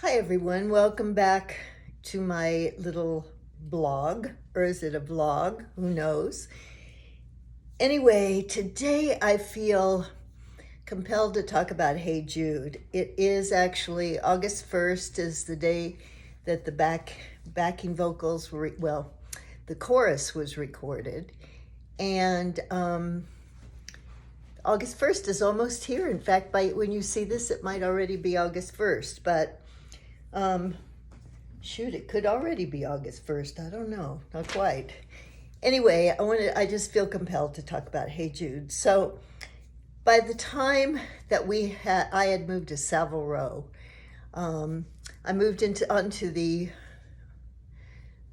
Hi everyone, welcome back to my little blog, or is it a vlog? Who knows? Anyway, today I feel compelled to talk about Hey Jude. It is actually August 1st is the day that the backing vocals were, the chorus was recorded. And August 1st is almost here. In fact, when you see this, it might already be August 1st, but shoot, it could already be August 1st. I don't know, not quite. Anyway, I just feel compelled to talk about Hey Jude. So by the time that I had moved to Savile Row, I moved onto the,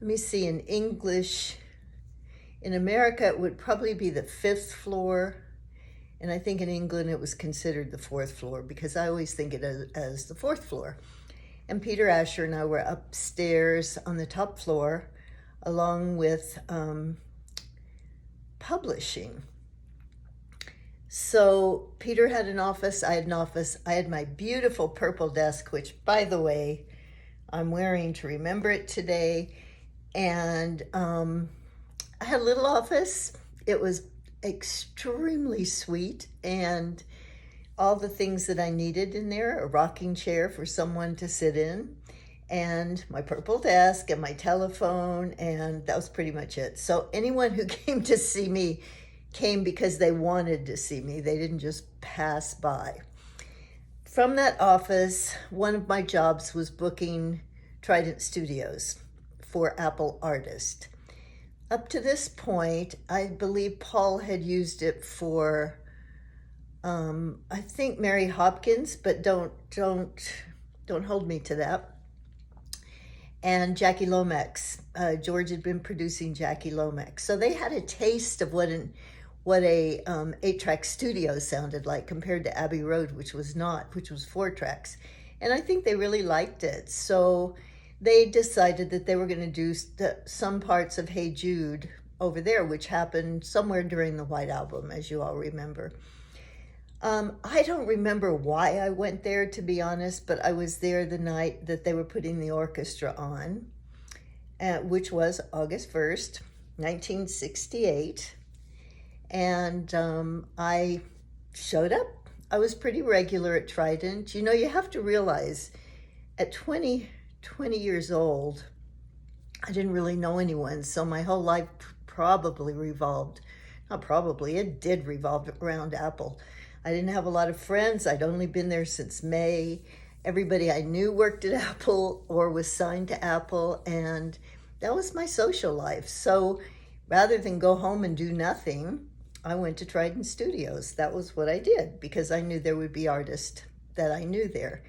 let me see, in English, in America, it would probably be the 5th floor. And I think in England, it was considered the 4th floor because I always think it as the 4th floor. And Peter Asher and I were upstairs on the top floor along with publishing. So Peter had an office, I had an office. I had my beautiful purple desk, which, by the way, I'm wearing to remember it today. And I had a little office. It was extremely sweet and all the things that I needed in there, a rocking chair for someone to sit in, and my purple desk and my telephone, and that was pretty much it. So anyone who came to see me came because they wanted to see me. They didn't just pass by. From that office, one of my jobs was booking Trident Studios for Apple Artist. Up to this point, I believe Paul had used it for I think Mary Hopkins, but don't hold me to that. And Jackie Lomax. George had been producing Jackie Lomax, so they had a taste of what a 8-track studio sounded like compared to Abbey Road, which was 4 tracks. And I think they really liked it. So they decided that they were going to do some parts of Hey Jude over there, which happened somewhere during the White Album, as you all remember. I don't remember why I went there, to be honest, but I was there the night that they were putting the orchestra on, which was August 1st, 1968. And I showed up. I was pretty regular at Trident. You know, you have to realize at 20 years old, I didn't really know anyone. So my whole life it did revolve around Apple. I didn't have a lot of friends. I'd only been there since May. Everybody I knew worked at Apple or was signed to Apple, and that was my social life. So rather than go home and do nothing, I went to Trident Studios. That was what I did because I knew there would be artists that I knew there.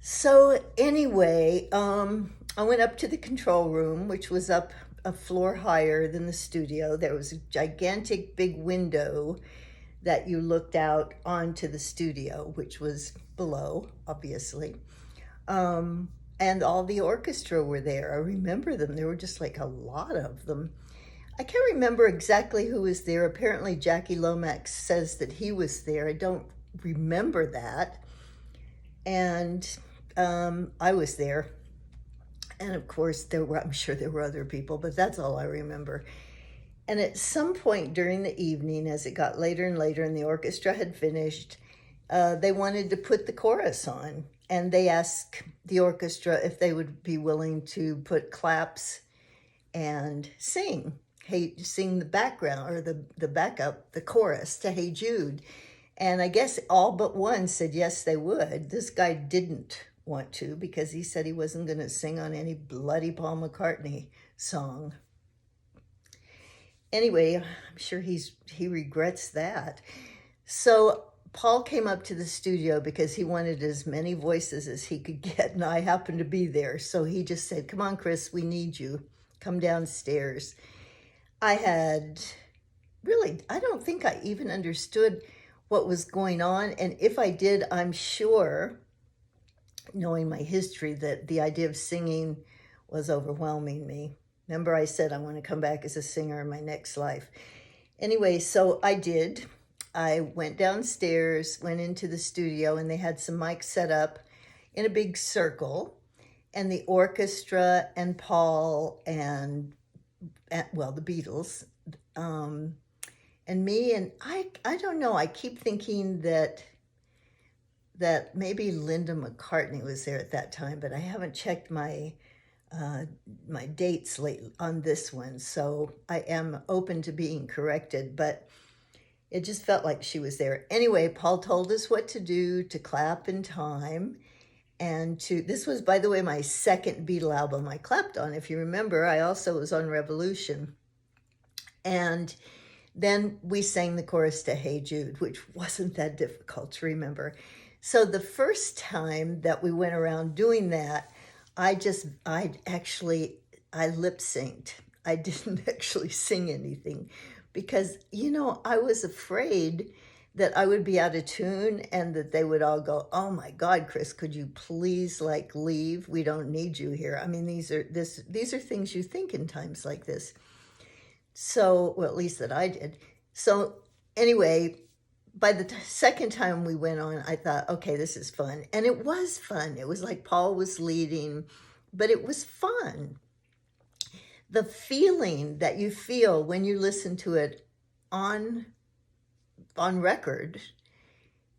So anyway, I went up to the control room, which was up a floor higher than the studio. There was a gigantic big window that you looked out onto the studio, which was below, obviously. And all the orchestra were there. I remember them. There were just like a lot of them. I can't remember exactly who was there. Apparently Jackie Lomax says that he was there. I don't remember that. And I was there. And of course, I'm sure there were other people, but that's all I remember. And at some point during the evening, as it got later and later and the orchestra had finished, they wanted to put the chorus on. And they asked the orchestra if they would be willing to put claps and sing the background or the backup, the chorus to Hey Jude. And I guess all but one said yes, they would. This guy didn't want to because he said he wasn't going to sing on any bloody Paul McCartney song. Anyway, I'm sure he regrets that. So Paul came up to the studio because he wanted as many voices as he could get, and I happened to be there. So he just said, "Come on, Chris, we need you. Come downstairs." I don't think I even understood what was going on. And if I did, I'm sure, knowing my history, that the idea of singing was overwhelming me. Remember, I said I want to come back as a singer in my next life. Anyway, so I did. I went downstairs, went into the studio, and they had some mics set up in a big circle, and the orchestra and Paul and well, the Beatles, um, and me, and I don't know. I keep thinking that maybe Linda McCartney was there at that time, but I haven't checked my dates lately on this one, so I am open to being corrected, but it just felt like she was there. Anyway, Paul told us what to do, to clap in time, and this was, by the way, my second Beatle album I clapped on. If you remember, I also was on Revolution. And then we sang the chorus to Hey Jude, which wasn't that difficult to remember. So the first time that we went around doing that, I lip synced. I didn't actually sing anything because, I was afraid that I would be out of tune and that they would all go, "Oh my God, Chris, could you please leave? We don't need you here." I mean, these are things you think in times like this. So, well, at least that I did. So anyway, by the second time we went on, I thought, okay, this is fun. And it was fun. It was like Paul was leading, but it was fun. The feeling that you feel when you listen to it on record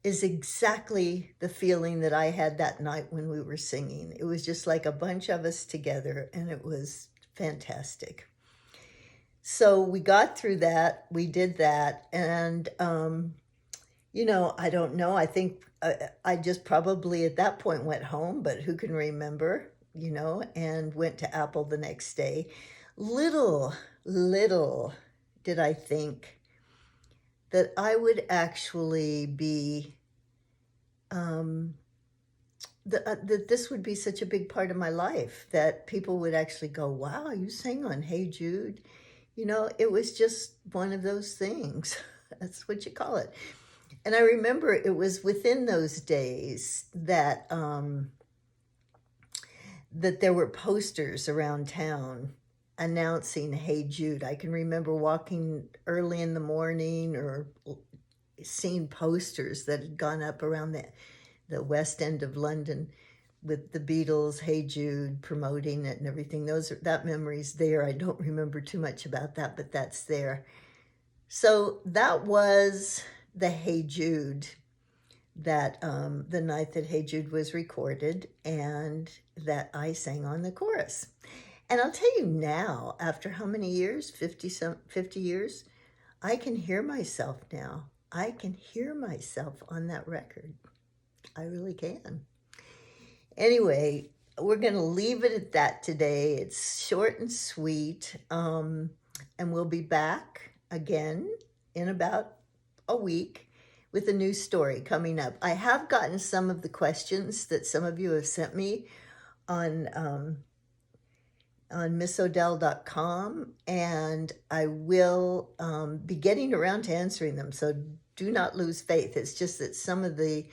is exactly the feeling that I had that night when we were singing. It was just like a bunch of us together, and it was fantastic. So we got through that, we did that, and I don't know. I think I just probably at that point went home, but who can remember, and went to Apple the next day. Little did I think that I would actually be, that this would be such a big part of my life, that people would actually go, "Wow, you sang on Hey Jude." It was just one of those things. That's what you call it. And I remember it was within those days that that there were posters around town announcing Hey Jude. I can remember walking early in the morning or seeing posters that had gone up around the West End of London with the Beatles, Hey Jude, promoting it and everything. That memory's there. I don't remember too much about that, but that's there. So that was the Hey Jude, that the night that Hey Jude was recorded and that I sang on the chorus. And I'll tell you now, after how many years, 50 years, I can hear myself now. I can hear myself on that record. I really can. Anyway, we're going to leave it at that today. It's short and sweet, and we'll be back again in about a week with a new story coming up. I have gotten some of the questions that some of you have sent me on missodell.com, and I will be getting around to answering them, so do not lose faith. It's just that some of the,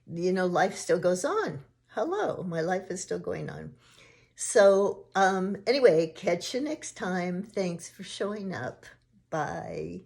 life still goes on. Hello, my life is still going on. So anyway, catch you next time. Thanks for showing up. Bye.